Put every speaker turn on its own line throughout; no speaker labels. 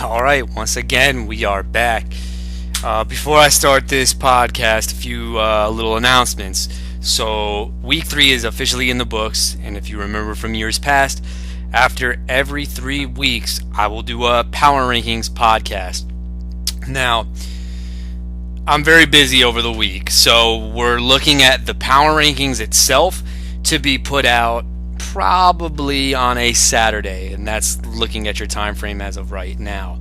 All right, once again, we are back. Before I start this podcast, a few little announcements. So, week 3 is officially in the books, and if you remember from years past, after every 3 weeks, I will do a Power Rankings podcast. Now, I'm very busy over the week, so we're looking at the Power Rankings itself to be put out probably on a Saturday, and that's looking at your time frame as of right now.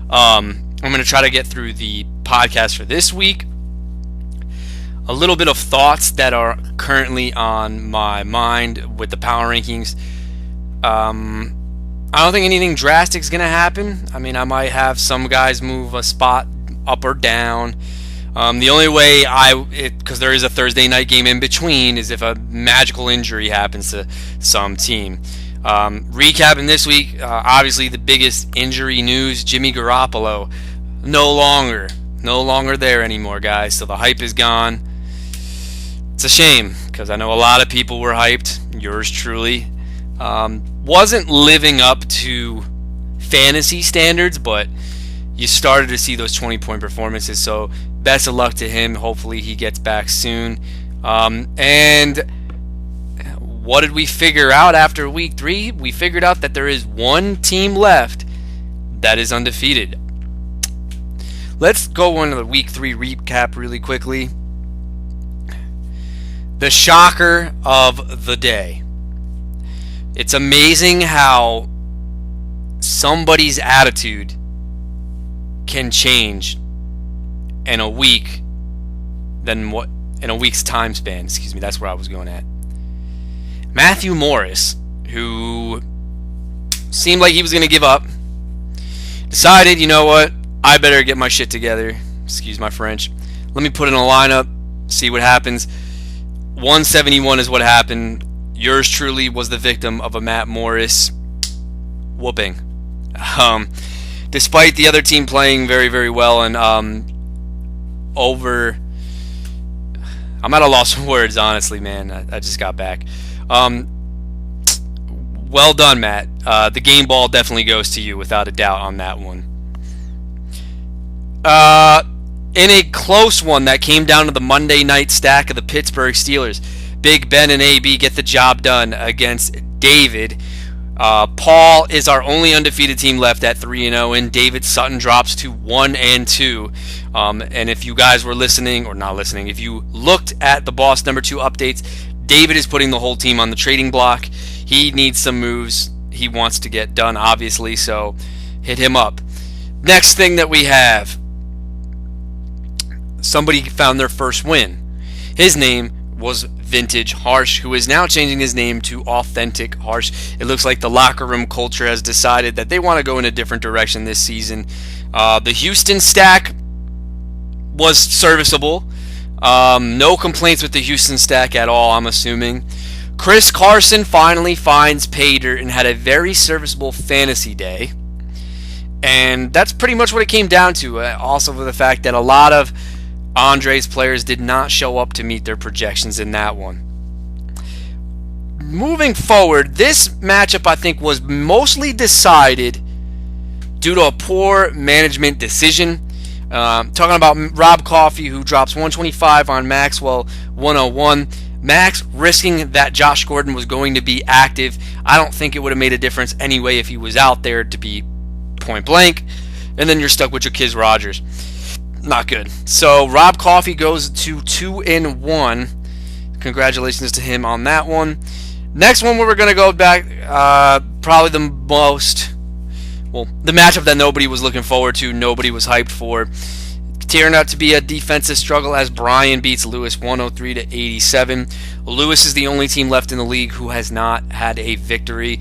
I'm going to try to get through the podcast for this week. A little bit of thoughts that are currently on my mind with the Power Rankings. I don't think anything drastic is going to happen. I mean, I might have some guys move a spot up or down. The only way because there is a Thursday night game in between, is if a magical injury happens to some team. Recapping this week, obviously the biggest injury news: Jimmy Garoppolo, no longer there anymore, guys. So the hype is gone. It's a shame because I know a lot of people were hyped. Yours truly wasn't living up to fantasy standards, but you started to see those 20-point performances. So best of luck to him. Hopefully he gets back soon. And what did we figure out after week 3? We figured out that there is one team left that is undefeated. Let's go into the week 3 recap really quickly. The shocker of the day. It's amazing how somebody's attitude can change in a week in a week's time span. Excuse me, that's where I was going at. Matthew Morris, who seemed like he was going to give up, decided, you know what, I better get my shit together. Excuse my French. Let me put in a lineup, see what happens. 171 is what happened. Yours truly was the victim of a Matt Morris whooping. Despite the other team playing very, very well, and I'm at a loss for words, honestly, man. I just got back. Well done, Matt. The game ball definitely goes to you, without a doubt, on that one. In a close one that came down to the Monday night stack of the Pittsburgh Steelers, Big Ben and AB get the job done against David. Paul is our only undefeated team left at 3-0, and David Sutton drops to 1-2. And if you guys were listening, or not listening, if you looked at the Boss Number 2 updates, David is putting the whole team on the trading block. He needs some moves he wants to get done, obviously, so hit him up. Next thing that we have, somebody found their first win. His name was Vintage Harsh, who is now changing his name to Authentic Harsh. It looks like the locker room culture has decided that they want to go in a different direction this season. The Houston stack was serviceable. No complaints with the Houston stack at all, I'm assuming. Chris Carson finally finds pay dirt and had a very serviceable fantasy day. And that's pretty much what it came down to. Also for the fact that a lot of Andre's players did not show up to meet their projections in that one. Moving forward, this matchup I think was mostly decided due to a poor management decision. Talking about Rob Coffey, who drops 125 on Maxwell 101. Max risking that Josh Gordon was going to be active. I don't think it would have made a difference anyway if he was out there, to be point blank. And then you're stuck with your Jaquiz Rodgers. Not good. So Rob Coffey goes to 2-1. Congratulations to him on that one. Next one, where we're going to go back, probably the matchup that nobody was looking forward to, nobody was hyped for. Turned out to be a defensive struggle as Brian beats Lewis 103-87. Lewis is the only team left in the league who has not had a victory.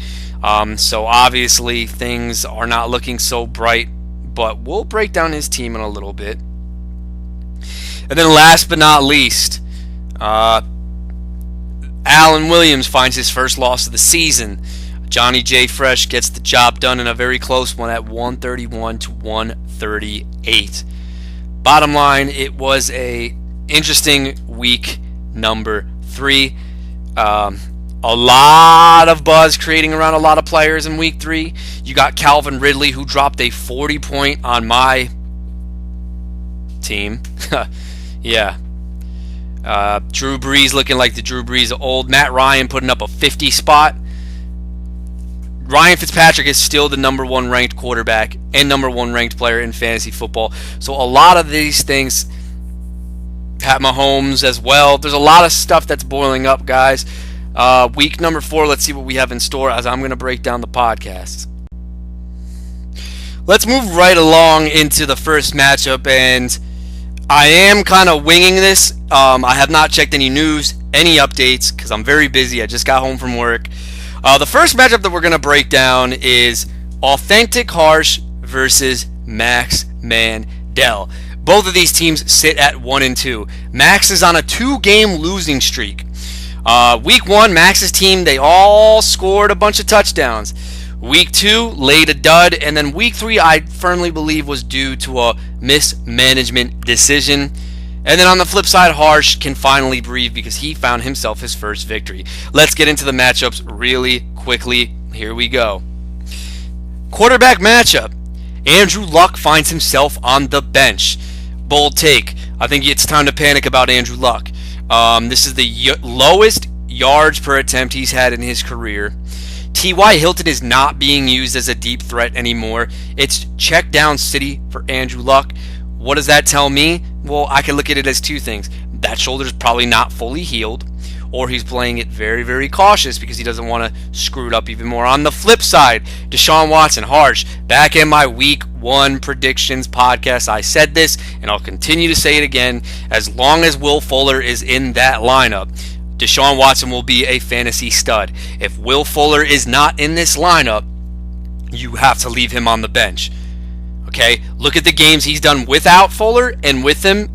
So obviously things are not looking so bright, but we'll break down his team in a little bit. And then last but not least, Alan Williams finds his first loss of the season. Johnny J. Fresh gets the job done in a very close one at 131-138. Bottom line, it was a interesting week number 3. A lot of buzz creating around a lot of players in week 3. You got Calvin Ridley, who dropped a 40-point on my team. Yeah. Drew Brees looking like the Drew Brees of old. Matt Ryan putting up a 50 spot. Ryan Fitzpatrick is still the number 1 ranked quarterback and number 1 ranked player in fantasy football. So a lot of these things, Pat Mahomes as well. There's a lot of stuff that's boiling up, guys. Week number 4, let's see what we have in store as I'm going to break down the podcast. Let's move right along into the first matchup, and I am kind of winging this. I have not checked any news, any updates, because I'm very busy. I just got home from work. The first matchup that we're going to break down is Authentic Harsh versus Max Mandel. Both of these teams sit at 1-2. Max is on a 2-game losing streak. Week 1, Max's team, they all scored a bunch of touchdowns. Week 2, laid a dud. And then week 3, I firmly believe was due to a mismanagement decision. And then on the flip side, Harsh can finally breathe because he found himself his first victory. Let's get into the matchups really quickly. Here we go. Quarterback matchup. Andrew Luck finds himself on the bench. Bold take. I think it's time to panic about Andrew Luck. This is the lowest yards per attempt he's had in his career. T.Y. Hilton is not being used as a deep threat anymore. It's check down city for Andrew Luck. What does that tell me? Well, I can look at it as 2 things. That shoulder's probably not fully healed, or he's playing it very, very cautious because he doesn't want to screw it up even more. On the flip side, Deshaun Watson, Harsh. Back in my week 1 predictions podcast, I said this, and I'll continue to say it again. As long as Will Fuller is in that lineup, Deshaun Watson will be a fantasy stud. If Will Fuller is not in this lineup, you have to leave him on the bench. Okay, look at the games he's done without Fuller and with him,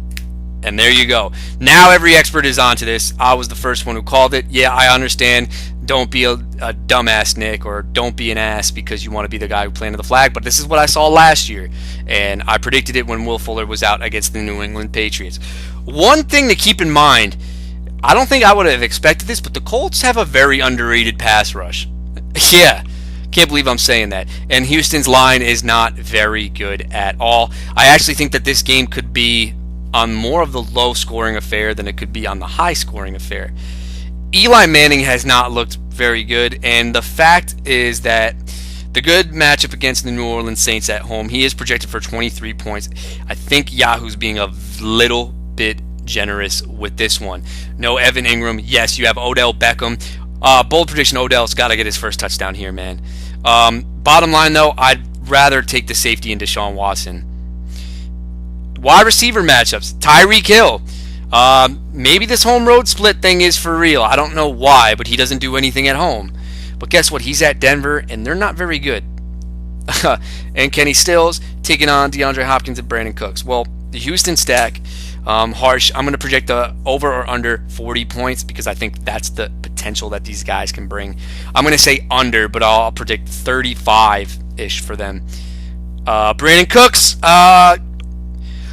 and there you go. Now every expert is onto this. I was the first one who called it. Yeah, I understand. Don't be a dumbass, Nick, or don't be an ass because you want to be the guy who planted the flag. But this is what I saw last year, and I predicted it when Will Fuller was out against the New England Patriots. One thing to keep in mind, I don't think I would have expected this, but the Colts have a very underrated pass rush. Yeah. Can't believe I'm saying that. And Houston's line is not very good at all. I actually think that this game could be on more of the low-scoring affair than it could be on the high-scoring affair. Eli Manning has not looked very good, and the fact is that the good matchup against the New Orleans Saints at home, he is projected for 23 points. I think Yahoo's being a little bit generous with this one. No Evan Ingram. Yes, you have Odell Beckham. Bold prediction, Odell's got to get his first touchdown here, man. Bottom line, though, I'd rather take the safety in Deshaun Watson. Wide receiver matchups. Tyreek Hill. Maybe this home road split thing is for real. I don't know why, but he doesn't do anything at home. But guess what? He's at Denver, and they're not very good. And Kenny Stills taking on DeAndre Hopkins and Brandon Cooks. Well, the Houston stack, Harsh, I'm going to project the over or under 40 points because I think that's the potential that these guys can bring. I'm going to say under, but I'll predict 35-ish for them. Brandon Cooks,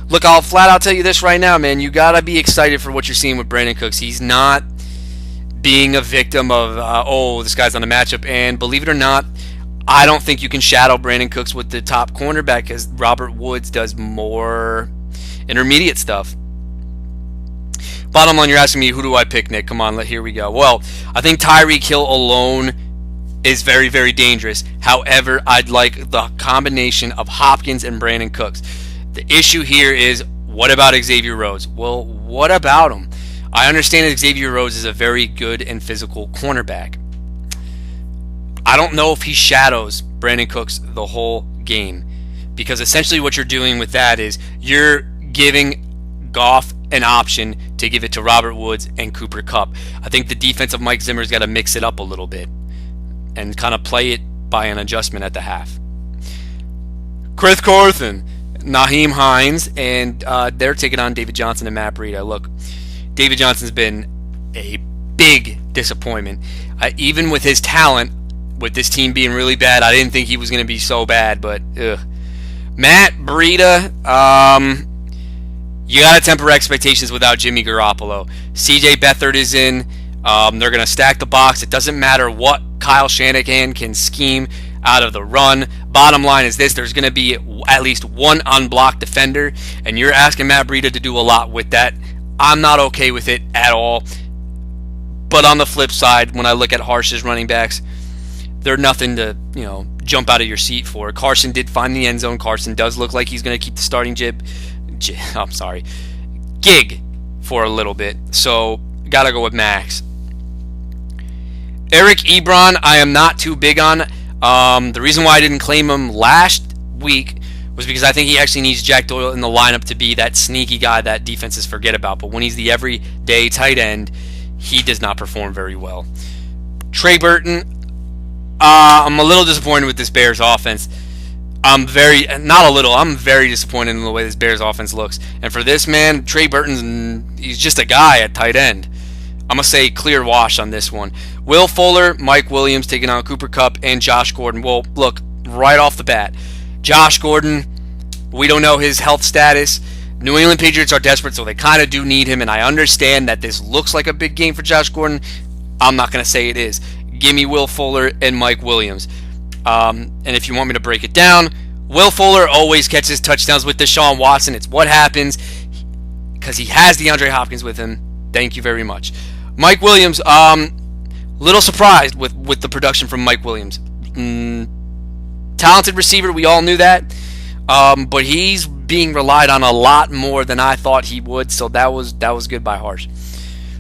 look, I'll flat out tell you this right now, man. You got to be excited for what you're seeing with Brandon Cooks. He's not being a victim of, this guy's on a matchup. And believe it or not, I don't think you can shadow Brandon Cooks with the top cornerback because Robert Woods does more intermediate stuff. Bottom line, you're asking me, who do I pick, Nick? Come on, here we go. Well, I think Tyreek Hill alone is very, very dangerous. However, I'd like the combination of Hopkins and Brandon Cooks. The issue here is, what about Xavier Rhodes? Well, what about him? I understand that Xavier Rhodes is a very good and physical cornerback. I don't know if he shadows Brandon Cooks the whole game, because essentially what you're doing with that is you're giving Goff an option to give it to Robert Woods and Cooper Kupp. I think the defense of Mike Zimmer's got to mix it up a little bit and kind of play it by an adjustment at the half. Chris Carson, Naheem Hines, and they're taking on David Johnson and Matt Breida. Look, David Johnson's been a big disappointment. Even with his talent, with this team being really bad, I didn't think he was going to be so bad, but Matt Breida, you got to temper expectations without Jimmy Garoppolo. CJ Beathard is in. They're going to stack the box. It doesn't matter what Kyle Shanahan can scheme out of the run. Bottom line is this: there's going to be at least one unblocked defender, and you're asking Matt Breida to do a lot with that. I'm not okay with it at all. But on the flip side, when I look at Harsh's running backs, they're nothing to, jump out of your seat for. Carson did find the end zone. Carson does look like he's going to keep the starting gig for a little bit. So, got to go with Max. Eric Ebron, I am not too big on. The reason why I didn't claim him last week was because I think he actually needs Jack Doyle in the lineup to be that sneaky guy that defenses forget about. But when he's the everyday tight end, he does not perform very well. Trey Burton, I'm a little disappointed with this Bears offense. I'm very disappointed in the way this Bears offense looks. And for this man, Trey Burton's, he's just a guy at tight end. I'm going to say clear wash on this one. Will Fuller, Mike Williams taking on Cooper Kupp, and Josh Gordon. Well, look, right off the bat, Josh Gordon, we don't know his health status. New England Patriots are desperate, so they kind of do need him, and I understand that this looks like a big game for Josh Gordon. I'm not going to say it is. Give me Will Fuller and Mike Williams. And if you want me to break it down, Will Fuller always catches touchdowns with Deshaun Watson. It's what happens because he has DeAndre Hopkins with him. Thank you very much. Mike Williams, little surprised with the production from Mike Williams. Talented receiver, we all knew that. But he's being relied on a lot more than I thought he would, so that was good by Harsh.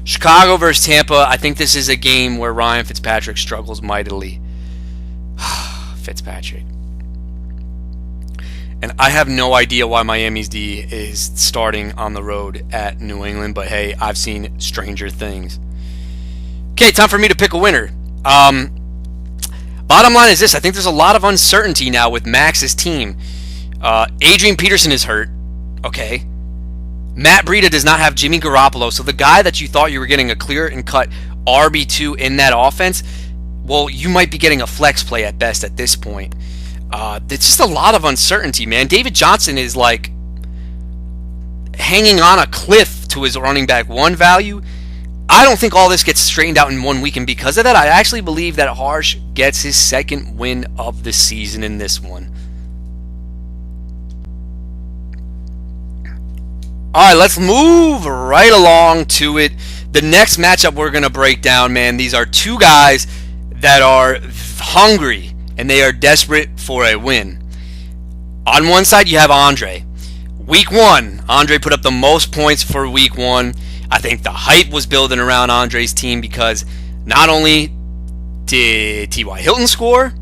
Chicago versus Tampa, I think this is a game where Ryan Fitzpatrick struggles mightily. Fitzpatrick. And I have no idea why Miami's D is starting on the road at New England, but hey, I've seen stranger things. Okay, time for me to pick a winner. Bottom line is this: I think there's a lot of uncertainty now with Max's team. Adrian Peterson is hurt. Okay. Matt Breida does not have Jimmy Garoppolo, so the guy that you thought you were getting a clear and cut RB2 in that offense, well, you might be getting a flex play at best at this point. It's just a lot of uncertainty, man. David Johnson is like hanging on a cliff to his running back one value. I don't think all this gets straightened out in 1 week, and because of that, I actually believe that Harsh gets his second win of the season in this one. All right, let's move right along to it. The next matchup we're going to break down, man, these are two guys that are hungry, and they are desperate for a win. On one side, you have Andre. Week 1, Andre put up the most points for week 1. I think the hype was building around Andre's team because not only did T.Y. Hilton score,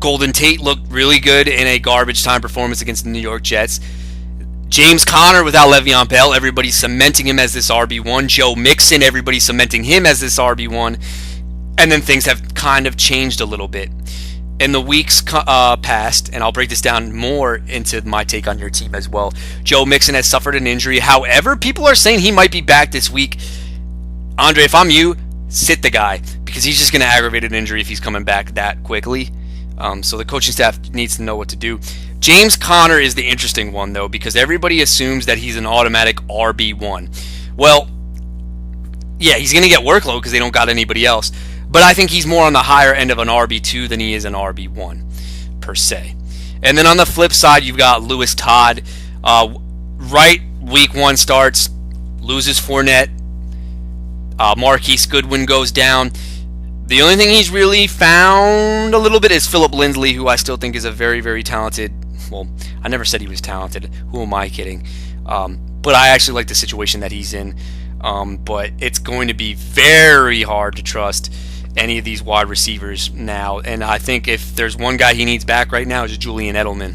Golden Tate looked really good in a garbage time performance against the New York Jets. James Conner without Le'Veon Bell, everybody's cementing him as this RB1. Joe Mixon, everybody's cementing him as this RB1. And then things have kind of changed a little bit. In the weeks past, and I'll break this down more into my take on your team as well, Joe Mixon has suffered an injury. However, people are saying he might be back this week. Andre, if I'm you, sit the guy, because he's just going to aggravate an injury if he's coming back that quickly. So the coaching staff needs to know what to do. James Conner is the interesting one, though, because everybody assumes that he's an automatic RB1. Well, yeah, he's going to get workload because they don't got anybody else. But I think he's more on the higher end of an RB2 than he is an RB1, per se. And then on the flip side, you've got Lewis Todd. Right week 1 starts, loses Fournette. Marquise Goodwin goes down. The only thing he's really found a little bit is Philip Lindsay, who I still think is a very, very talented... Well, I never said he was talented. Who am I kidding? But I actually like the situation that he's in. But it's going to be very hard to trust any of these wide receivers now. And I think if there's one guy he needs back right now, it's Julian Edelman.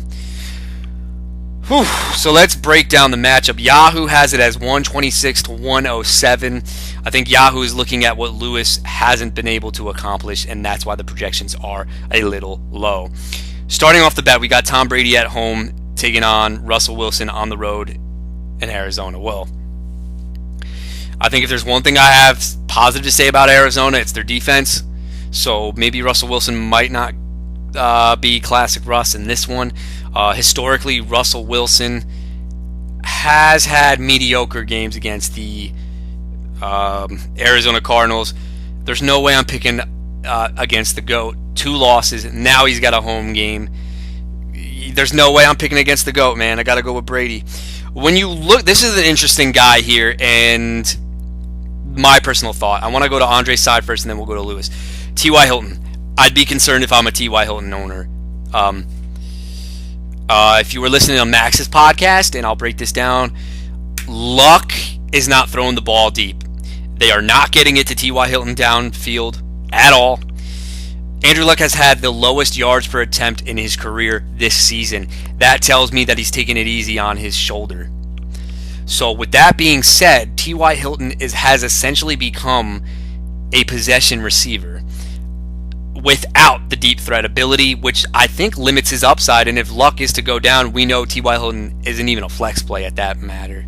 Whew. So let's break down the matchup. Yahoo has it as 126 to 107. I think Yahoo is looking at what Lewis hasn't been able to accomplish, and that's why the projections are a little low. Starting off the bat, we got Tom Brady at home taking on Russell Wilson on the road in Arizona. Well, I think if there's one thing I have positive to say about Arizona, it's their defense. So maybe Russell Wilson might not be classic Russ in this one. Historically, Russell Wilson has had mediocre games against the Arizona Cardinals. There's no way I'm picking against the GOAT. 2 losses. Now he's got a home game. There's no way I'm picking against the GOAT, man. I got to go with Brady. When you look, this is an interesting guy here, and my personal thought. I want to go to Andre's side first, and then we'll go to Lewis. T.Y. Hilton. I'd be concerned if I'm a T.Y. Hilton owner. If you were listening to Max's podcast, and I'll break this down, Luck is not throwing the ball deep. They are not getting it to T.Y. Hilton downfield at all. Andrew Luck has had the lowest yards per attempt in his career this season. That tells me that he's taking it easy on his shoulder. So with that being said, T.Y. Hilton has essentially become a possession receiver without the deep threat ability, which I think limits his upside. And if Luck is to go down, we know T.Y. Hilton isn't even a flex play at that matter.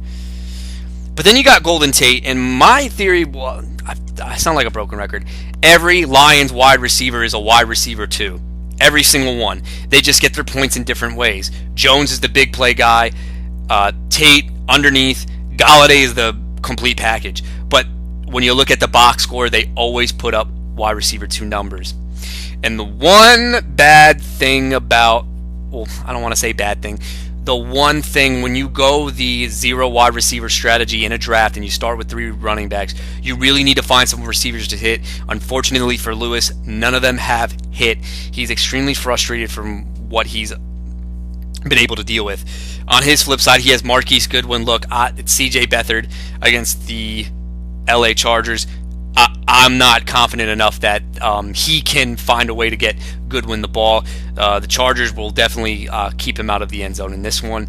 But then you got Golden Tate, and my theory, well, I sound like a broken record. Every Lions wide receiver is a wide receiver too. Every single one. They just get their points in different ways. Jones is the big play guy. Tate underneath. Galladay is the complete package. But when you look at the box score, they always put up wide receiver 2 numbers. And the one bad thing about, well, I don't want to say bad thing. The one thing, when you go the 0 wide receiver strategy in a draft and you start with 3 running backs, you really need to find some receivers to hit. Unfortunately for Lewis, none of them have hit. He's extremely frustrated from what he's been able to deal with. On his flip side, he has Marquise Goodwin. Look, it's C.J. Beathard against the L.A. Chargers. I'm not confident enough that he can find a way to get Goodwin the ball. The Chargers will definitely keep him out of the end zone in this one.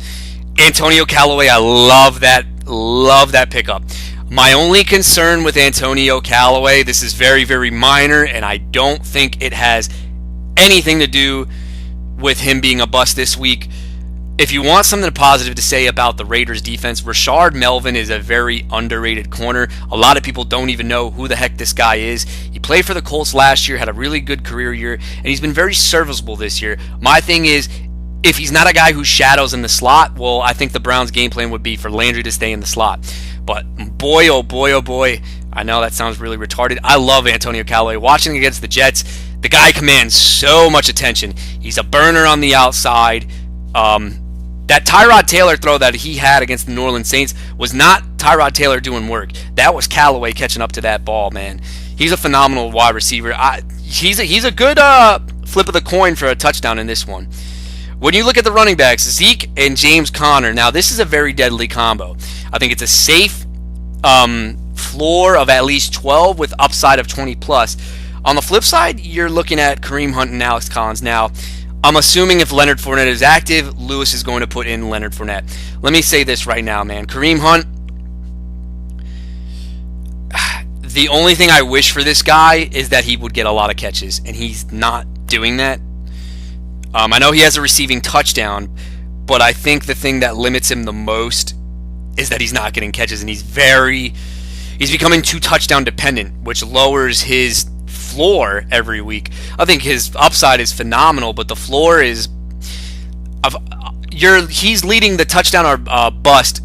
Antonio Callaway, I love that pickup. My only concern with Antonio Callaway, this is very, very minor, and I don't think it has anything to do with him being a bust this week. If you want something positive to say about the Raiders defense, Rashard Melvin is a very underrated corner. A lot of people don't even know who the heck this guy is. He played for the Colts last year, had a really good career year, and he's been very serviceable this year. My thing is, if he's not a guy who shadows in the slot, well, I think the Browns' game plan would be for Landry to stay in the slot. But boy, oh boy, oh boy, I know that sounds really retarded. I love Antonio Callaway. Watching against the Jets, the guy commands so much attention. He's a burner on the outside. That Tyrod Taylor throw that he had against the New Orleans Saints was not Tyrod Taylor doing work. That was Callaway catching up to that ball, man. He's a phenomenal wide receiver. He's a good flip of the coin for a touchdown in this one. When you look at the running backs, Zeke and James Conner, now this is a very deadly combo. I think it's a safe floor of at least 12 with upside of 20 plus. On the flip side, you're looking at Kareem Hunt and Alex Collins. Now, I'm assuming if Leonard Fournette is active, Lewis is going to put in Leonard Fournette. Let me say this right now, man. Kareem Hunt, the only thing I wish for this guy is that he would get a lot of catches, and he's not doing that. I know he has a receiving touchdown, but I think the thing that limits him the most is that he's not getting catches, and he's becoming too touchdown dependent, which lowers his floor every week. I think his upside is phenomenal, but the floor is he's leading the touchdown or bust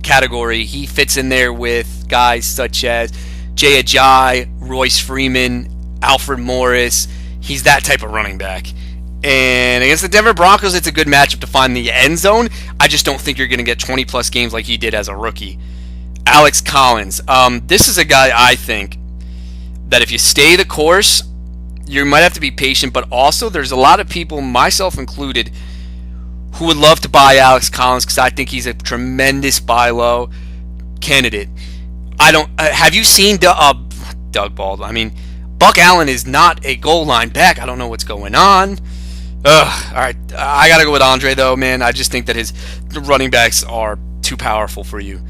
category. He fits in there with guys such as Jay Ajayi, Royce Freeman, Alfred Morris. He's that type of running back. And against the Denver Broncos, it's a good matchup to find the end zone. I just don't think you're going to get 20 plus games like he did as a rookie. Alex Collins. This is a guy I think that if you stay the course, you might have to be patient, but also there's a lot of people, myself included, who would love to buy Alex Collins because I think he's a tremendous buy low candidate. Have you seen Doug Baldwin? I mean, Buck Allen is not a goal line back. I don't know what's going on. All right, I got to go with Andre, though, man. I just think that his running backs are too powerful for you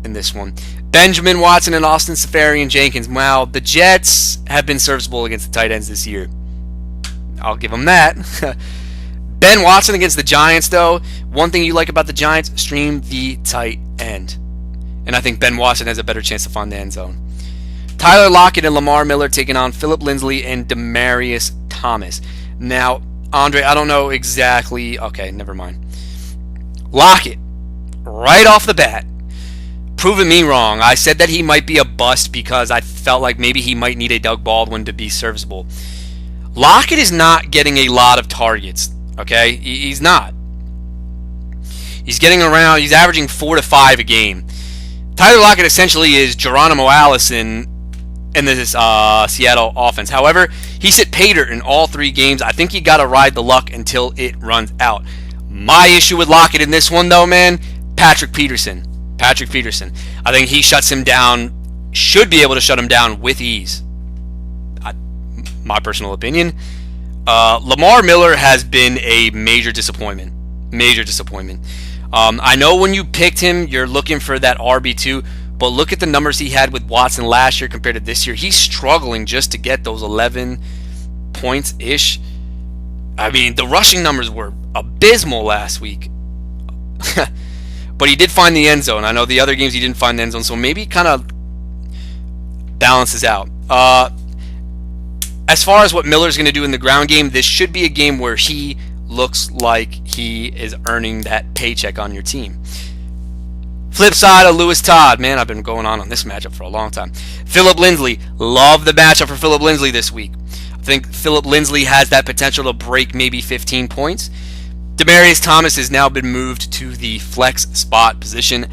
in this one. Benjamin Watson and Austin Seferian-Jenkins. Wow, the Jets have been serviceable against the tight ends this year. I'll give them that. Ben Watson against the Giants, though. One thing you like about the Giants, stream the tight end. And I think Ben Watson has a better chance to find the end zone. Tyler Lockett and Lamar Miller taking on Phillip Lindsay and Demaryius Thomas. Now, Andre, I don't know exactly. Okay, never mind. Lockett, right off the bat, proven me wrong. I said that he might be a bust because I felt like maybe he might need a Doug Baldwin to be serviceable. Lockett is not getting a lot of targets, okay? He's not. He's getting around, he's averaging 4 to 5 a game. Tyler Lockett essentially is Geronimo Allison in this Seattle offense. However, he hit pay dirt in all 3 games. I think you got to ride the luck until it runs out. My issue with Lockett in this one, though, man, Patrick Peterson. I think he shuts him down, should be able to shut him down with ease. My personal opinion. Lamar Miller has been a major disappointment. I know when you picked him, you're looking for that RB2, but look at the numbers he had with Watson last year compared to this year. He's struggling just to get those 11 points-ish. I mean, the rushing numbers were abysmal last week. But he did find the end zone. I know the other games he didn't find the end zone, so maybe kind of balances out. As far as what Miller's going to do in the ground game, this should be a game where he looks like he is earning that paycheck on your team. Flip side of Lewis Todd. Man, I've been going on this matchup for a long time. Phillip Lindsay. Love the matchup for Phillip Lindsay this week. I think Phillip Lindsay has that potential to break maybe 15 points. Demaryius Thomas has now been moved to the flex spot position.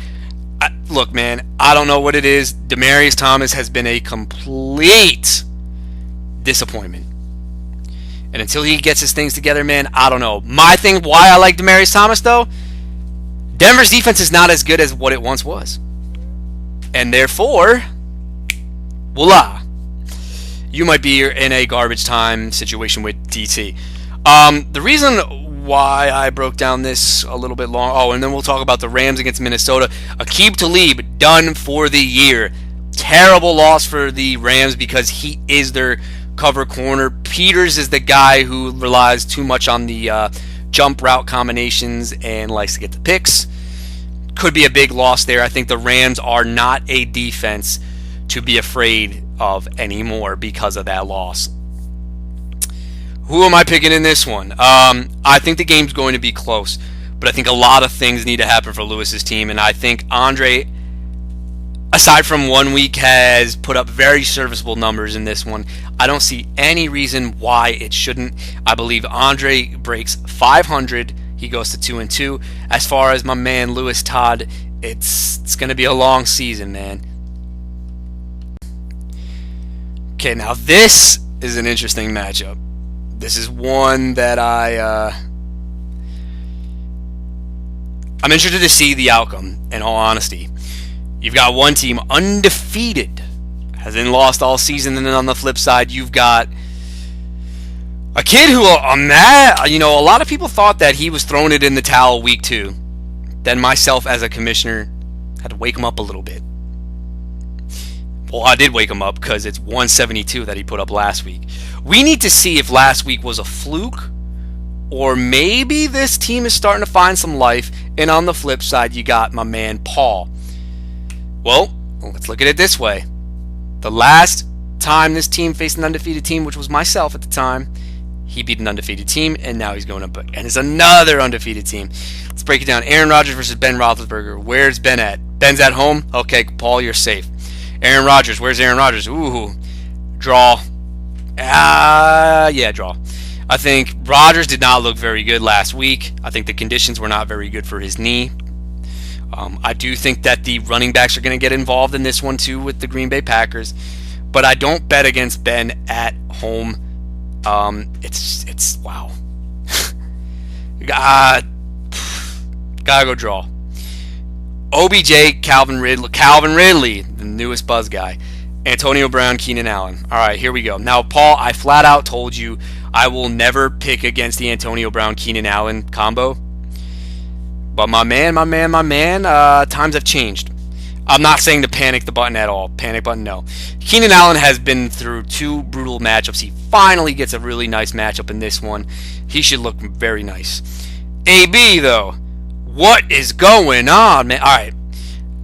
Look, man, I don't know what it is. Demaryius Thomas has been a complete disappointment. And until he gets his things together, man, I don't know. My thing, why I like Demaryius Thomas, though, Denver's defense is not as good as what it once was. And therefore, voila, you might be in a garbage time situation with DT. The reason why I broke down this a little bit long, and then we'll talk about the Rams against Minnesota. Aqib Talib, done for the year. Terrible loss for the Rams because he is their cover corner. Peters is the guy who relies too much on the jump route combinations and likes to get the picks. Could be a big loss there. I think the Rams are not a defense to be afraid of anymore because of that loss. Who am I picking in this one? I think the game's going to be close, but I think a lot of things need to happen for Lewis's team, and I think Andre, aside from 1 week, has put up very serviceable numbers in this one. I don't see any reason why it shouldn't. I believe Andre breaks 500. He goes to 2-2. As far as my man Lewis Todd, it's going to be a long season, man. Okay, now this is an interesting matchup. This is one that I'm interested to see the outcome, in all honesty. You've got one team undefeated, hasn't lost all season, and then on the flip side, you've got a kid who, a lot of people thought that he was throwing it in the towel week 2. Then myself, as a commissioner, had to wake him up a little bit. Well, I did wake him up because it's 172 that he put up last week. We need to see if last week was a fluke or maybe this team is starting to find some life. And on the flip side, you got my man Paul. Well, let's look at it this way. The last time this team faced an undefeated team, which was myself at the time, he beat an undefeated team, and now he's going up, and it's another undefeated team. Let's break it down. Aaron Rodgers versus Ben Roethlisberger. Where's Ben at? Ben's at home? Okay, Paul, you're safe. Aaron Rodgers. Where's Aaron Rodgers? Ooh, draw. Draw. I think Rodgers did not look very good last week. I think the conditions were not very good for his knee. I do think that the running backs are going to get involved in this one too with the Green Bay Packers, but I don't bet against Ben at home. It's wow. Gotta go draw. OBJ, Calvin Ridley, the newest buzz guy. Antonio Brown, Keenan Allen. All right, here we go. Now, Paul, I flat out told you I will never pick against the Antonio Brown, Keenan Allen combo. But my man, times have changed. I'm not saying to panic the button at all. Panic button, no. Keenan Allen has been through 2 brutal matchups. He finally gets a really nice matchup in this one. He should look very nice. AB, though. What is going on, man? All right.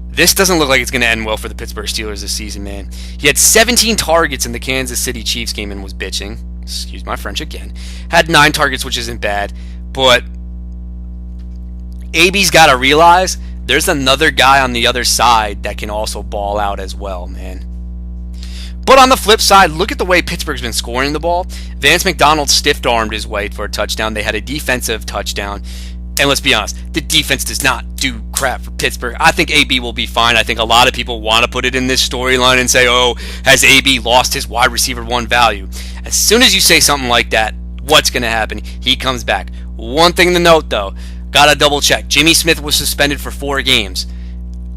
This doesn't look like it's going to end well for the Pittsburgh Steelers this season, man. He had 17 targets in the Kansas City Chiefs game and was bitching. Excuse my French again. Had 9 targets, which isn't bad. But AB's got to realize there's another guy on the other side that can also ball out as well, man. But on the flip side, look at the way Pittsburgh's been scoring the ball. Vance McDonald stiff-armed his way for a touchdown. They had a defensive touchdown. And let's be honest, the defense does not do crap for Pittsburgh. I think AB will be fine. I think a lot of people want to put it in this storyline and say, oh, has AB lost his wide receiver one value? As soon as you say something like that, what's going to happen? He comes back. One thing to note, though, got to double check. Jimmy Smith was suspended for 4 games.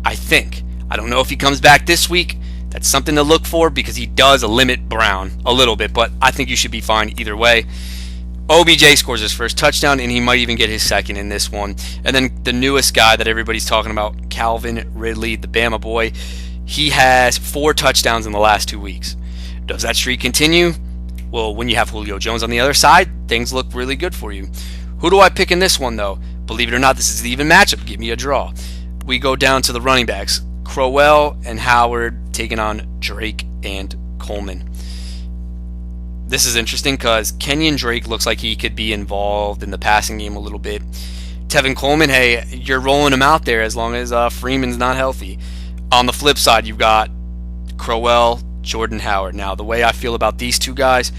I think. I don't know if he comes back this week. That's something to look for because he does limit Brown a little bit, but I think you should be fine either way. OBJ scores his first touchdown, and he might even get his second in this one. And then the newest guy that everybody's talking about, Calvin Ridley, the Bama boy, he has 4 touchdowns in the last 2 weeks. Does that streak continue? Well, when you have Julio Jones on the other side, things look really good for you. Who do I pick in this one, though? Believe it or not, this is the even matchup. Give me a draw. We go down to the running backs. Crowell and Howard taking on Drake and Coleman. This is interesting because Kenyon Drake looks like he could be involved in the passing game a little bit. Tevin Coleman, hey, you're rolling him out there as long as Freeman's not healthy. On the flip side, you've got Crowell, Jordan Howard. Now, the way I feel about these two guys,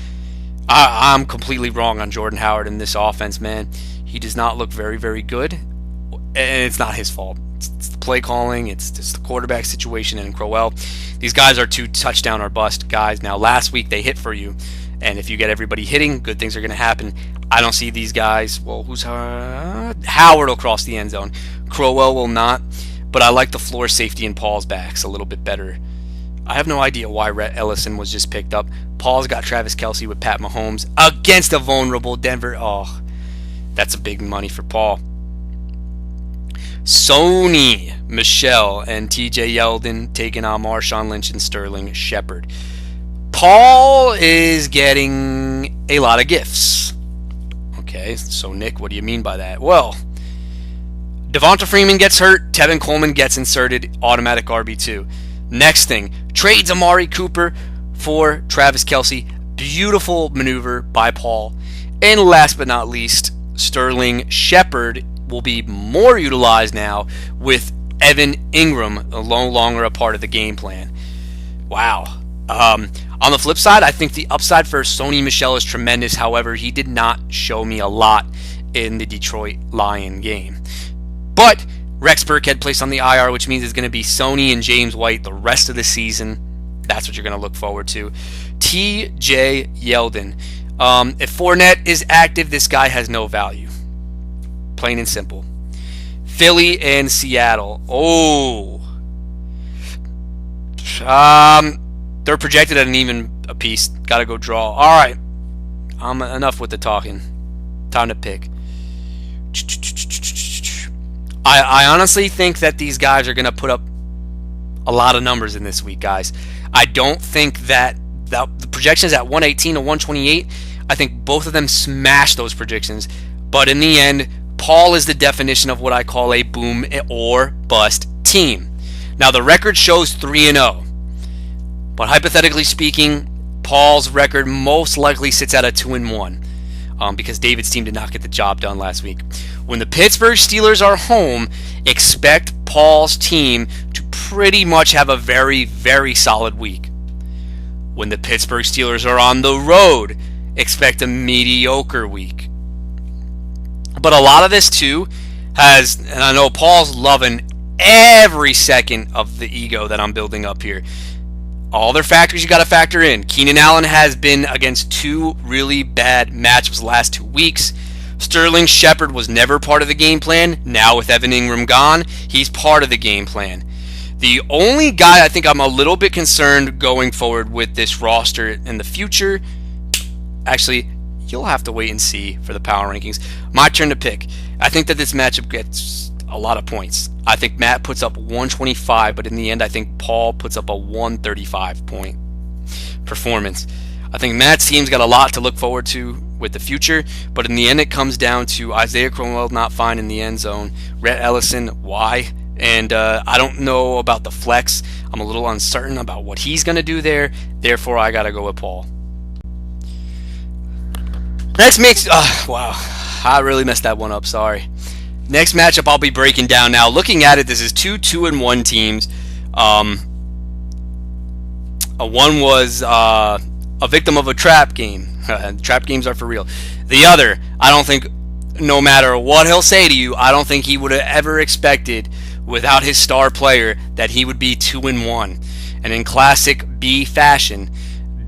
I'm completely wrong on Jordan Howard in this offense, man. He does not look very, very good, and it's not his fault. It's the play calling, it's just the quarterback situation, and Crowell. These guys are 2 touchdown or bust guys. Now, last week they hit for you, and if you get everybody hitting, good things are going to happen. I don't see these guys. Well, who's Howard will cross the end zone. Crowell will not, but I like the floor safety in Paul's backs a little bit better. I have no idea why Rhett Ellison was just picked up. Paul's got Travis Kelce with Pat Mahomes against a vulnerable Denver. Oh, that's a big money for Paul. Sony Michel and TJ Yeldon taking on Marshawn Lynch and Sterling Shepard. Paul is getting a lot of gifts. Okay, so Nick, what do you mean by that? Well, Devonta Freeman gets hurt, Tevin Coleman gets inserted, automatic RB2. Next thing, trades Amari Cooper for Travis Kelce. Beautiful maneuver by Paul. And last but not least, Sterling Shepard will be more utilized now with Evan Ingram no longer a part of the game plan. Wow. On the flip side, I think the upside for Sony Michel is tremendous. However, he did not show me a lot in the Detroit Lion game. But Rex Burkhead placed on the IR, which means it's going to be Sony and James White the rest of the season. That's what you're going to look forward to. TJ Yeldon. If Fournette is active, this guy has no value. Plain and simple. Philly and Seattle. Oh. They're projected at an even apiece. Got to go draw. All right. Enough with the talking. Time to pick. I honestly think that these guys are going to put up a lot of numbers in this week, guys. I don't think that the projections at 118 to 128, I think both of them smash those predictions. But in the end, Paul is the definition of what I call a boom or bust team. Now, the record shows 3-0. But hypothetically speaking, Paul's record most likely sits at a 2-1 because David's team did not get the job done last week. When the Pittsburgh Steelers are home, expect Paul's team to pretty much have a very, very solid week. When the Pittsburgh Steelers are on the road, expect a mediocre week. But a lot of this too has, and I know Paul's loving every second of the ego that I'm building up here. All their factors you got to factor in. Keenan Allen has been against 2 really bad matchups the last 2 weeks. Sterling Shepard was never part of the game plan. Now with Evan Ingram gone, he's part of the game plan. The only guy I think I'm a little bit concerned going forward with this roster in the future, actually, you'll have to wait and see for the power rankings. My turn to pick. I think that this matchup gets a lot of points. I think Matt puts up 125, but in the end, I think Paul puts up a 135-point performance. I think Matt's team's got a lot to look forward to with the future, but in the end, it comes down to Isaiah Crowell not fine in the end zone. Rhett Ellison, why? And I don't know about the flex. I'm a little uncertain about what he's going to do there. Therefore, I got to go with Paul. Next mix. Wow. I really messed that one up. Sorry. Next matchup I'll be breaking down now. Looking at it, this is two 2-1 teams. One was a victim of a trap game. Trap games are for real. The other, I don't think, no matter what he'll say to you, I don't think he would have ever expected, without his star player, that he would be 2-1. And in classic B fashion,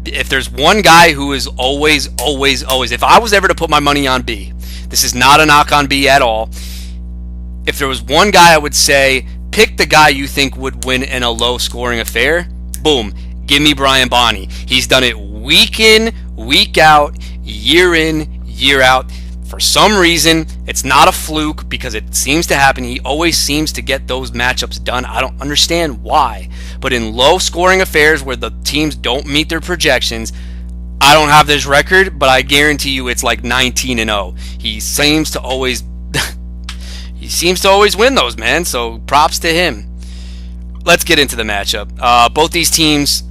if there's one guy who is always, if I was ever to put my money on B, this is not a knock on B at all. If there was one guy, I would say, pick the guy you think would win in a low-scoring affair. Boom. Give me Brian Bonney. He's done it week in, week out, year in, year out. For some reason, it's not a fluke because it seems to happen. He always seems to get those matchups done. I don't understand why. But in low-scoring affairs where the teams don't meet their projections, I don't have this record, but I guarantee you it's like 19-0. He seems to always win those, man. So props to him. Let's get into the matchup. Both these teams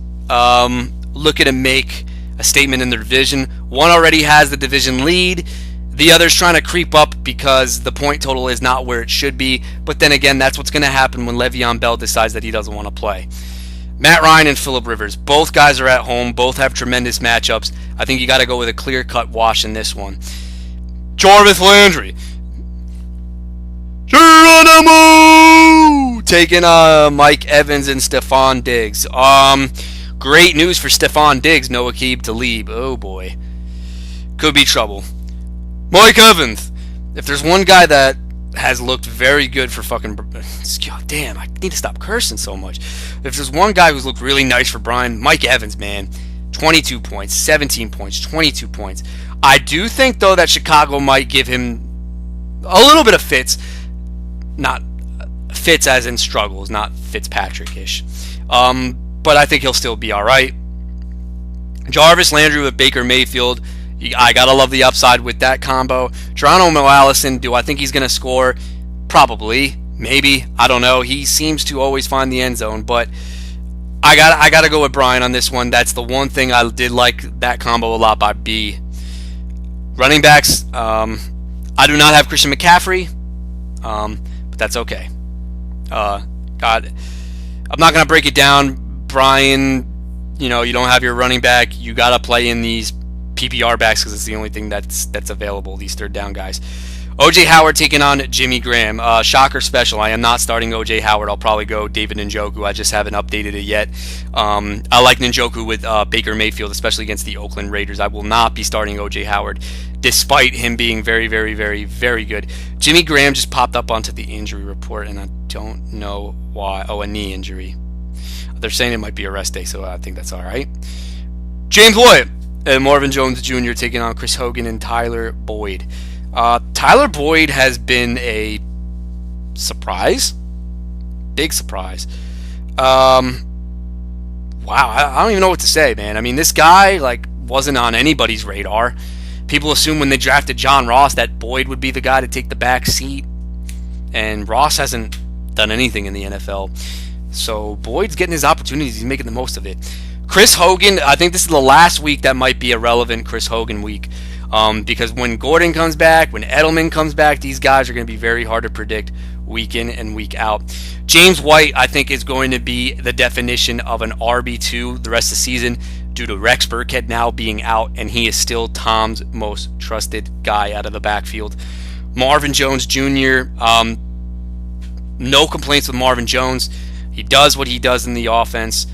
looking to make a statement in their division. One already has the division lead. The other's trying to creep up because the point total is not where it should be. But then again, that's what's going to happen when Le'Veon Bell decides that he doesn't want to play. Matt Ryan and Phillip Rivers. Both guys are at home. Both have tremendous matchups. I think you got to go with a clear-cut wash in this one. Jarvis Landry. Geronimo! Taking Mike Evans and Stephon Diggs. Great news for Stephon Diggs. No Aqib Talib. Oh, boy. Could be trouble. Mike Evans. If there's one guy that has looked very good for fucking... Damn, I need to stop cursing so much. If there's one guy who's looked really nice for Brian, Mike Evans, man. 22 points, 17 points, 22 points. I do think, though, that Chicago might give him a little bit of fits. Not fits as in struggles, not Fitzpatrick-ish. But I think he'll still be all right. Jarvis Landry with Baker Mayfield. I gotta love the upside with that combo. Geronimo Allison, do I think he's gonna score? Probably, maybe. I don't know. He seems to always find the end zone, but I gotta go with Brian on this one. That's the one thing I did like that combo a lot by B. Running backs. I do not have Christian McCaffrey, but that's okay. I'm not gonna break it down. Brian, you don't have your running back. You gotta play in these PPR backs because it's the only thing that's available, these third down guys. O.J. Howard taking on Jimmy Graham. Shocker special. I am not starting O.J. Howard. I'll probably go David Njoku. I just haven't updated it yet. I like Njoku with Baker Mayfield, especially against the Oakland Raiders. I will not be starting O.J. Howard, despite him being very, very, very, very good. Jimmy Graham just popped up onto the injury report, and I don't know why. Oh, a knee injury. They're saying it might be a rest day, so I think that's all right. James White and Marvin Jones Jr. taking on Chris Hogan and Tyler Boyd. Tyler Boyd has been a surprise. Big surprise. Wow, I don't even know what to say, man. I mean, this guy wasn't on anybody's radar. People assumed when they drafted John Ross that Boyd would be the guy to take the back seat. And Ross hasn't done anything in the NFL. So Boyd's getting his opportunities. He's making the most of it. Chris Hogan, I think this is the last week that might be a relevant Chris Hogan week. Because when Gordon comes back, when Edelman comes back, these guys are going to be very hard to predict week in and week out. James White, I think, is going to be the definition of an RB2 the rest of the season due to Rex Burkhead now being out, and he is still Tom's most trusted guy out of the backfield. Marvin Jones Jr., no complaints with Marvin Jones. He does what he does in the offense.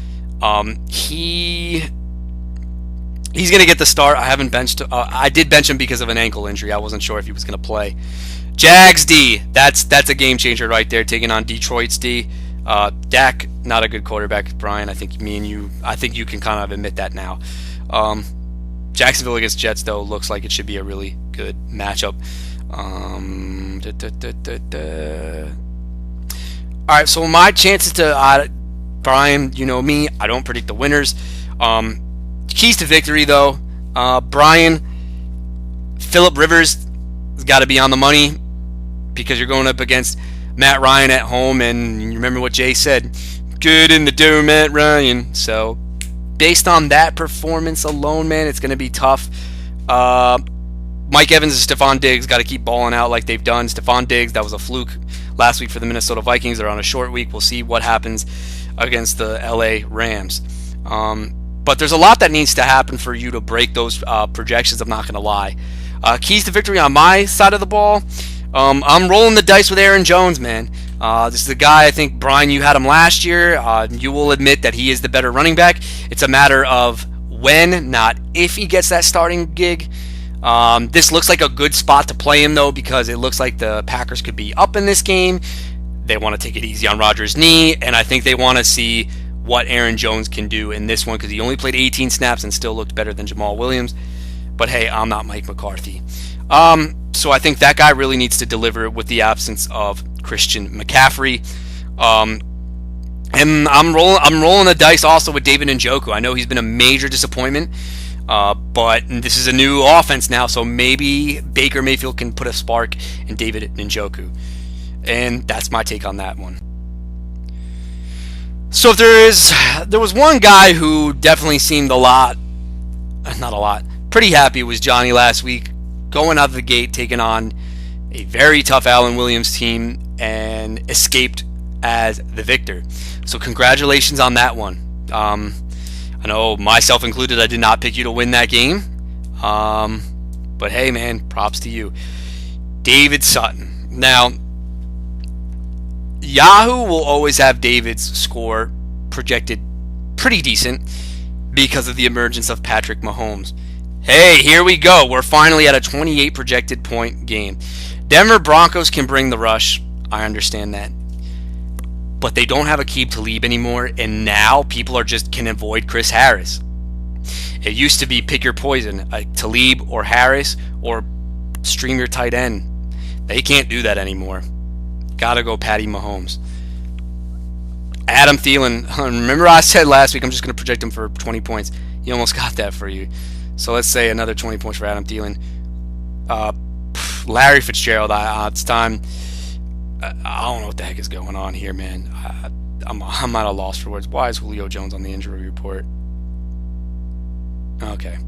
He's going to get the start. I haven't benched. I did bench him because of an ankle injury. I wasn't sure if he was going to play. Jags D. That's a game changer right there, taking on Detroit's D. Dak, not a good quarterback, Brian. I think you can kind of admit that now. Jacksonville against Jets, though, looks like it should be a really good matchup. All right, so my chances to Brian, you know me, I don't predict the winners. Keys to victory, though. Brian, Phillip Rivers has got to be on the money because you're going up against Matt Ryan at home, and you remember what Jay said, good in the dough, Matt Ryan. So based on that performance alone, man, it's going to be tough. Mike Evans and Stephon Diggs got to keep balling out like they've done. Stephon Diggs, that was a fluke last week for the Minnesota Vikings. They're on a short week. We'll see what happens against the LA Rams. But there's a lot that needs to happen for you to break those projections, I'm not going to lie. Keys to victory on my side of the ball. I'm rolling the dice with Aaron Jones, man. This is a guy, I think, Brian, you had him last year. You will admit that he is the better running back. It's a matter of when, not if he gets that starting gig. This looks like a good spot to play him, though, because it looks like the Packers could be up in this game. They want to take it easy on Rodgers' knee, and I think they want to see what Aaron Jones can do in this one because he only played 18 snaps and still looked better than Jamal Williams. But hey, I'm not Mike McCarthy. So I think that guy really needs to deliver with the absence of Christian McCaffrey. And I'm rolling the dice also with David Njoku. I know he's been a major disappointment, but this is a new offense now, so maybe Baker Mayfield can put a spark in David Njoku. And that's my take on that one. So if there was one guy who definitely seemed pretty happy was Johnny last week, going out of the gate, taking on a very tough Alan Williams team and escaped as the victor. So congratulations on that one. I know, myself included, I did not pick you to win that game. But hey, man, props to you. David Sutton. Now, Yahoo will always have David's score projected pretty decent because of the emergence of Patrick Mahomes. Hey, here we go. We're finally at a 28 projected point game. Denver Broncos can bring the rush. I understand that. But they don't have Aqib Talib anymore, and now people can avoid Chris Harris. It used to be pick your poison, like Talib or Harris, or stream your tight end. They can't do that anymore. Gotta go Patty Mahomes. Adam Thielen. Remember I said last week I'm just going to project him for 20 points. He almost got that for you. So let's say another 20 points for Adam Thielen. Larry Fitzgerald. It's time. I don't know what the heck is going on here, man. I'm at a loss for words. Why is Julio Jones on the injury report? Okay.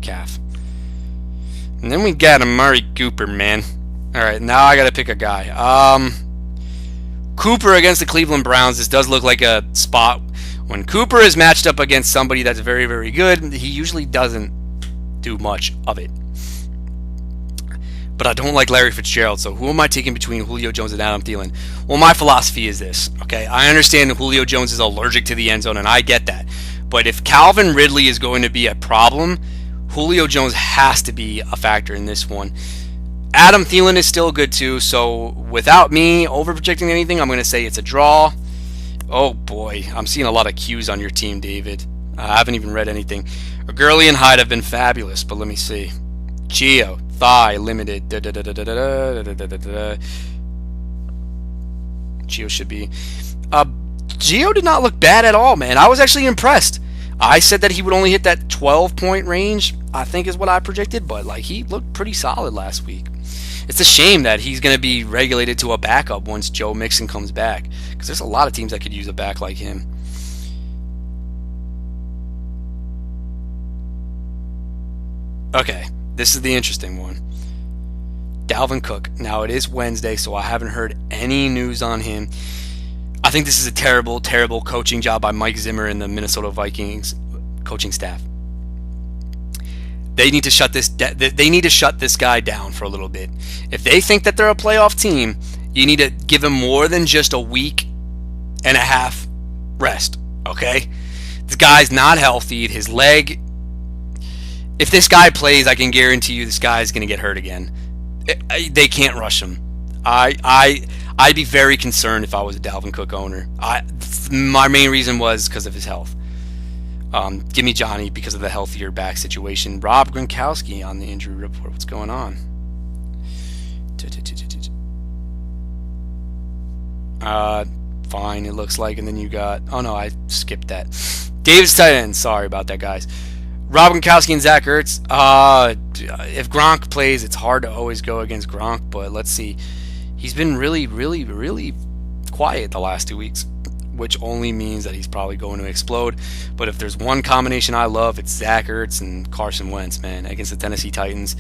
Calf. And then we got Amari Cooper, man. Alright, now I gotta pick a guy. Cooper against the Cleveland Browns. This does look like a spot. When Cooper is matched up against somebody that's very, very good, he usually doesn't do much of it. But I don't like Larry Fitzgerald, so who am I taking between Julio Jones and Adam Thielen? Well, my philosophy is this, okay? I understand that Julio Jones is allergic to the end zone, and I get that. But if Calvin Ridley is going to be a problem, Julio Jones has to be a factor in this one. Adam Thielen is still good too, so without me over-projecting anything, I'm going to say it's a draw. Oh boy, I'm seeing a lot of Q's on your team, David. I haven't even read anything. Gurley and Hyde have been fabulous, but let me see. Geo, Thigh, Limited. Geo should be. Geo did not look bad at all, man. I was actually impressed. I said that he would only hit that 12-point range, I think is what I projected, but he looked pretty solid last week. It's a shame that he's going to be regulated to a backup once Joe Mixon comes back, because there's a lot of teams that could use a back like him. Okay, this is the interesting one. Dalvin Cook. Now, it is Wednesday, so I haven't heard any news on him. I think this is a terrible, terrible coaching job by Mike Zimmer and the Minnesota Vikings coaching staff. They need to shut this guy down for a little bit. If they think that they're a playoff team, you need to give him more than just a week and a half rest, okay? This guy's not healthy. His leg, if this guy plays, I can guarantee you this guy's going to get hurt again. They can't rush him. I'd be very concerned if I was a Dalvin Cook owner. My main reason was because of his health. Give me Johnny because of the healthier back situation. Rob Gronkowski on the injury report. What's going on? Fine, it looks like. And then you got... Oh, no, I skipped that. David's tight end. Sorry about that, guys. Rob Gronkowski and Zach Ertz. If Gronk plays, it's hard to always go against Gronk, but let's see. He's been really, really, really quiet the last 2 weeks, which only means that he's probably going to explode. But if there's one combination I love, it's Zach Ertz and Carson Wentz, man, against the Tennessee Titans.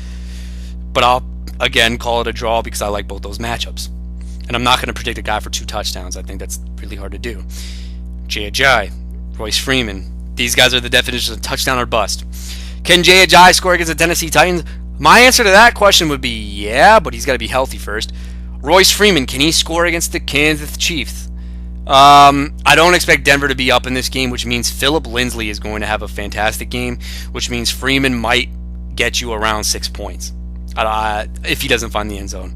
but I'll again call it a draw because I like both those matchups. And I'm not going to predict a guy for 2 touchdowns. I think that's really hard to do. Jay Ajayi, Royce Freeman. These guys are the definition of touchdown or bust. Can Jay Ajayi score against the Tennessee Titans? My answer to that question would be yeah, but he's got to be healthy first. Royce Freeman, can he score against the Kansas Chiefs? I don't expect Denver to be up in this game, which means Phillip Lindsay is going to have a fantastic game, which means Freeman might get you around 6 points if he doesn't find the end zone.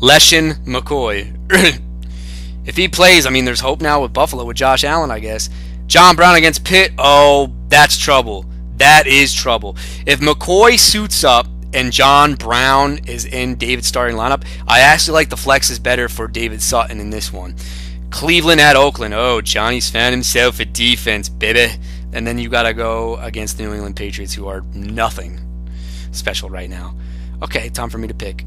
LeSean McCoy. If he plays, I mean, there's hope now with Buffalo, with Josh Allen, I guess. John Brown against Pitt, oh, that's trouble. That is trouble. If McCoy suits up and John Brown is in David's starting lineup, I actually like the flexes better for David Sutton in this one. Cleveland at Oakland. Oh, Johnny's found himself a defense, baby. And then you got to go against the New England Patriots, who are nothing special right now. Okay, time for me to pick.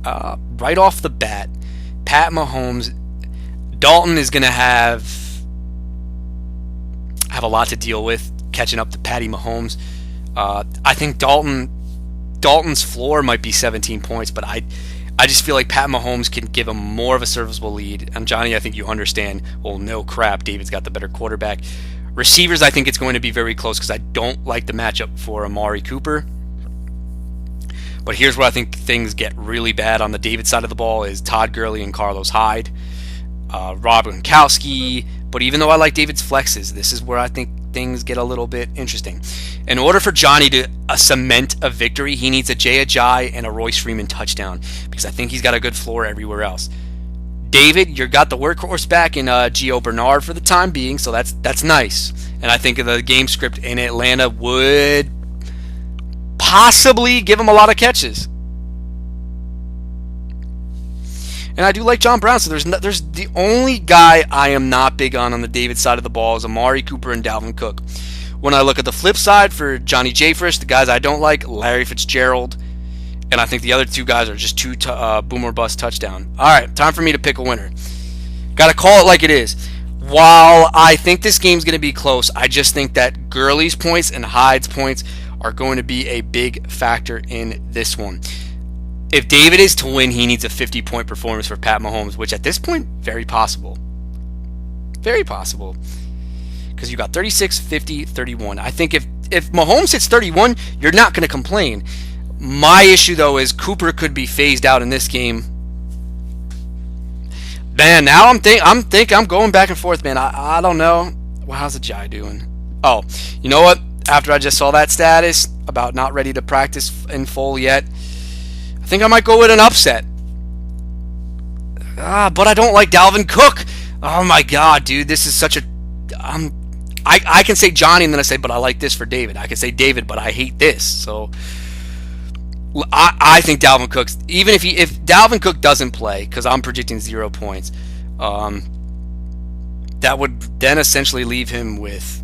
Right off the bat, Pat Mahomes. Dalton is going to have a lot to deal with catching up to Patty Mahomes. I think Dalton's floor might be 17 points, but I just feel like Pat Mahomes can give him more of a serviceable lead. And Johnny, I think you understand, well, no crap, David's got the better quarterback. Receivers, I think it's going to be very close because I don't like the matchup for Amari Cooper. But here's where I think things get really bad on the David side of the ball is Todd Gurley and Carlos Hyde, Rob Gronkowski. But even though I like David's flexes, this is where I think things get a little bit interesting. In order for Johnny to cement a victory, he needs a Jay Ajayi and a Royce Freeman touchdown because I think he's got a good floor everywhere else. David, you got the workhorse back in Gio Bernard for the time being, so that's nice. And I think the game script in Atlanta would possibly give him a lot of catches. And I do like John Brown, so there's the only guy I am not big on the David side of the ball is Amari Cooper and Dalvin Cook. When I look at the flip side for Johnny Jayfrisch, the guys I don't like, Larry Fitzgerald, and I think the other 2 guys are just 2 boom or bust touchdown. All right, time for me to pick a winner. Got to call it like it is. While I think this game's going to be close, I just think that Gurley's points and Hyde's points are going to be a big factor in this one. If David is to win, he needs a 50-point performance for Pat Mahomes, which at this point, very possible. Very possible. Because you got 36, 50, 31. I think if Mahomes hits 31, you're not going to complain. My issue, though, is Cooper could be phased out in this game. Man, now I'm going back and forth, man. I don't know. Well, how's the Jai doing? Oh, you know what? After I just saw that status about not ready to practice in full yet, I think I might go with an upset. But I don't like Dalvin Cook. Oh my God, dude, this is such a. I can say Johnny and then I say, but I like this for David. I can say David, but I hate this. So I think Dalvin Cook's, even if Dalvin Cook doesn't play, because I'm predicting 0 points, that would then essentially leave him with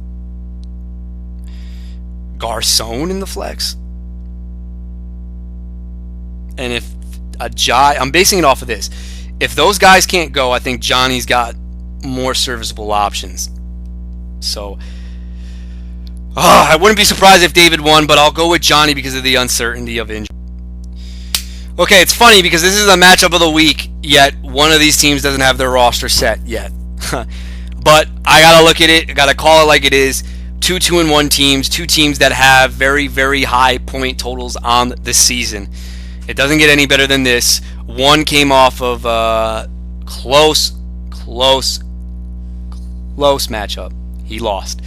Garcon in the flex. And if I'm basing it off of this. If those guys can't go, I think Johnny's got more serviceable options. So I wouldn't be surprised if David won, but I'll go with Johnny because of the uncertainty of injury. Okay, it's funny because this is a matchup of the week, yet one of these teams doesn't have their roster set yet. But I got to look at it, I got to call it like it is. 2 2-1 teams, 2 teams that have very, very high point totals on the season. It doesn't get any better than this. One came off of close matchup. He lost.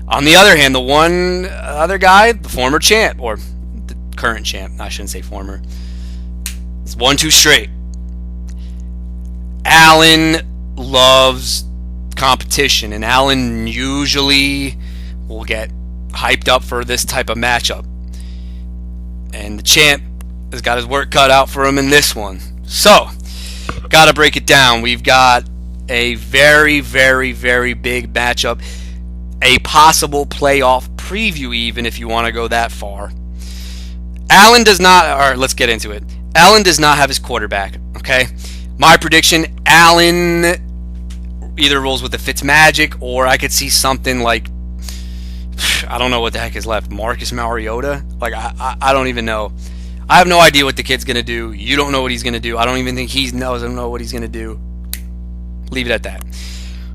On the other hand, the one other guy, the former champ, or the current champ, I shouldn't say former, it's 1-2 straight. Alan loves competition, and Alan usually will get hyped up for this type of matchup. And the champ has got his work cut out for him in this one. So, got to break it down. We've got a very, very, very big matchup. A possible playoff preview, even if you want to go that far. Allen does not, or let's get into it. Allen does not have his quarterback, okay? My prediction, Allen either rolls with the Fitzmagic, or I could see something like, I don't know what the heck is left. Marcus Mariota? Like, I don't even know. I have no idea what the kid's going to do. You don't know what he's going to do. I don't even think he knows. I don't know what he's going to do. Leave it at that.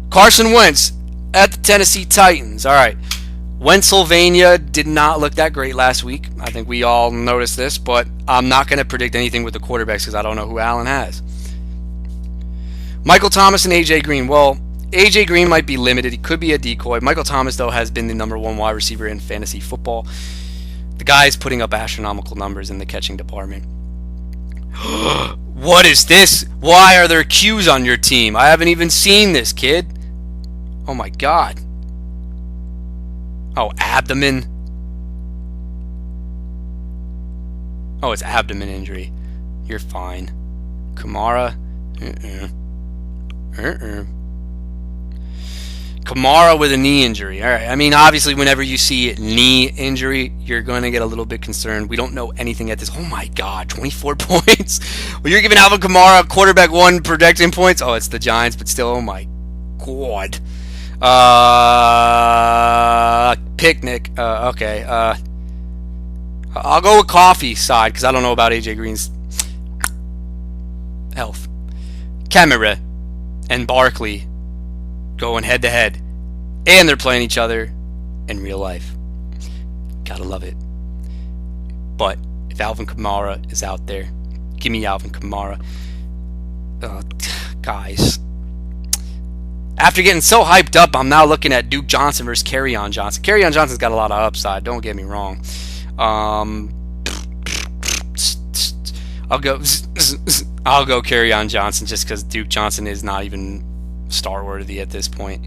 Carson Wentz at the Tennessee Titans. All right. Pennsylvania did not look that great last week. I think we all noticed this, but I'm not going to predict anything with the quarterbacks because I don't know who Allen has. Michael Thomas and A.J. Green. Well, A.J. Green might be limited. He could be a decoy. Michael Thomas, though, has been the number one wide receiver in fantasy football. The guy is putting up astronomical numbers in the catching department. What is this? Why are there Q's on your team? I haven't even seen this, kid. Oh, my God. Oh, abdomen. Oh, it's abdomen injury. You're fine. Kamara. Kamara with a knee injury. All right. I mean, obviously, whenever you see knee injury, you're going to get a little bit concerned. We don't know anything at this. Oh, my God. 24 points? Well, you're giving Alvin Kamara quarterback one projecting points? Oh, it's the Giants, but still, oh, my God. Picnic. Okay. I'll go with Coffey side because I don't know about AJ Green's health. Camara and Barkley going head to head, and they're playing each other in real life. Gotta love it. But if Alvin Kamara is out there, give me Alvin Kamara. Guys. After getting so hyped up, I'm now looking at Duke Johnson versus Kerryon Johnson. Kerryon Johnson's got a lot of upside. Don't get me wrong. I'll go Kerryon Johnson just because Duke Johnson is not even star worthy at this point.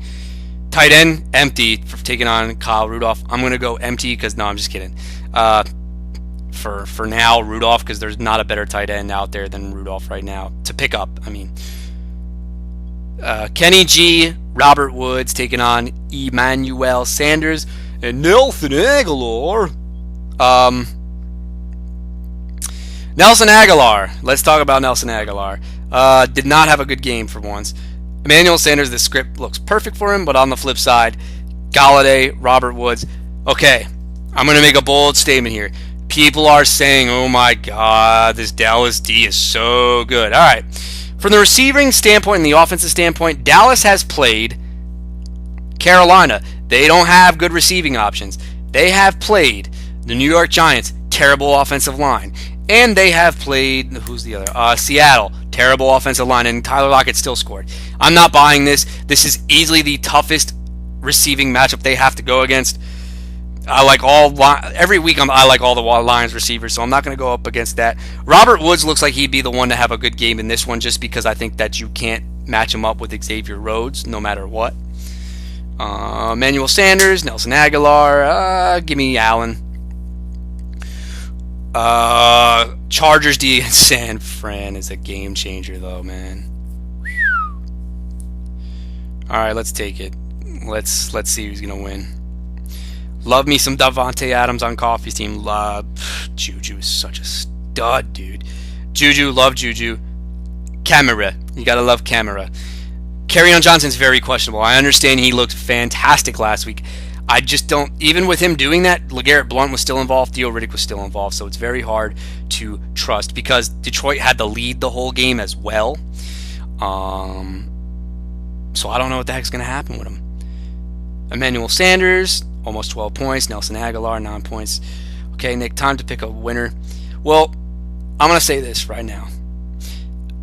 Tight end empty for taking on Kyle Rudolph. I'm gonna go empty because no, I'm just kidding. For now, Rudolph because there's not a better tight end out there than Rudolph right now to pick up. I mean. Kenny G, Robert Woods taking on Emmanuel Sanders and Nelson Aguilar. Nelson Aguilar. Let's talk about Nelson Aguilar. Did not have a good game for once. Emmanuel Sanders, the script looks perfect for him, but on the flip side, Galladay, Robert Woods. Okay, I'm going to make a bold statement here. People are saying, oh my God, this Dallas D is so good. All right. From the receiving standpoint and the offensive standpoint, Dallas has played Carolina. They don't have good receiving options. They have played the New York Giants, terrible offensive line. And they have played, who's the other? Seattle, terrible offensive line, and Tyler Lockett still scored. I'm not buying this. This is easily the toughest receiving matchup they have to go against. I like every week. I like all the Lions receivers, so I'm not going to go up against that. Robert Woods looks like he'd be the one to have a good game in this one, just because I think that you can't match him up with Xavier Rhodes, no matter what. Emmanuel Sanders, Nelson Aguilar, give me Allen. Chargers D and San Fran is a game changer, though, man. All right, let's take it. Let's see who's going to win. Love me some Davante Adams on Coffey's team. Juju is such a stud, dude. Juju, love Juju. Camara. You gotta love Camara. Kerryon Johnson's very questionable. I understand he looked fantastic last week. I just don't, even with him doing that, LeGarrette Blount was still involved, Theo Riddick was still involved, so it's very hard to trust because Detroit had the lead the whole game as well. So I don't know what the heck's going to happen with him. Emmanuel Sanders, almost 12 points. Nelson Aguilar, 9 points. Okay, Nick, time to pick a winner. Well, I'm going to say this right now.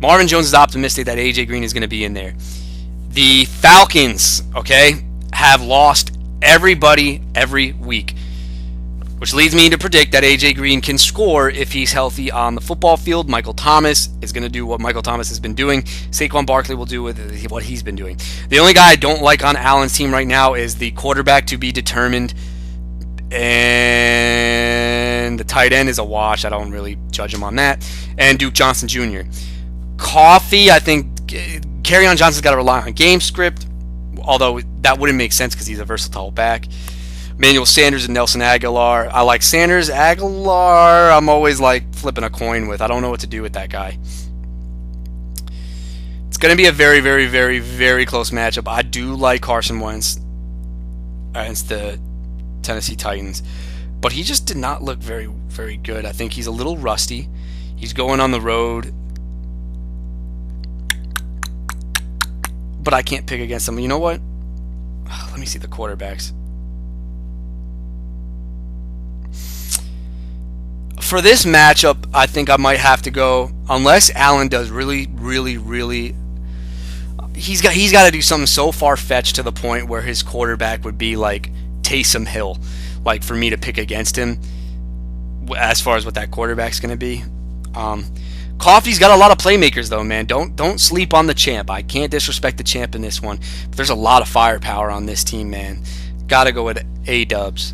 Marvin Jones is optimistic that A.J. Green is going to be in there. The Falcons, okay, have lost everybody every week, which leads me to predict that A.J. Green can score if he's healthy on the football field. Michael Thomas is going to do what Michael Thomas has been doing. Saquon Barkley will do with what he's been doing. The only guy I don't like on Allen's team right now is the quarterback to be determined, and the tight end is a wash. I don't really judge him on that. And Duke Johnson Jr. Coffey, I think Kerryon Johnson's got to rely on game script, although that wouldn't make sense because he's a versatile back. Emmanuel Sanders and Nelson Aguilar. I like Sanders. Aguilar, I'm always like flipping a coin with. I don't know what to do with that guy. It's going to be a very, very, very, very close matchup. I do like Carson Wentz against the Tennessee Titans. But he just did not look very, very good. I think he's a little rusty. He's going on the road. But I can't pick against him. You know what? Let me see the quarterbacks. For this matchup, I think I might have to go, unless Allen does really, he's got to do something so far-fetched to the point where his quarterback would be like Taysom Hill, like for me to pick against him as far as what that quarterback's going to be. Coffey's got a lot of playmakers though, man. Don't sleep on the champ. I can't disrespect the champ in this one. But there's a lot of firepower on this team, man. Got to go with A-dubs.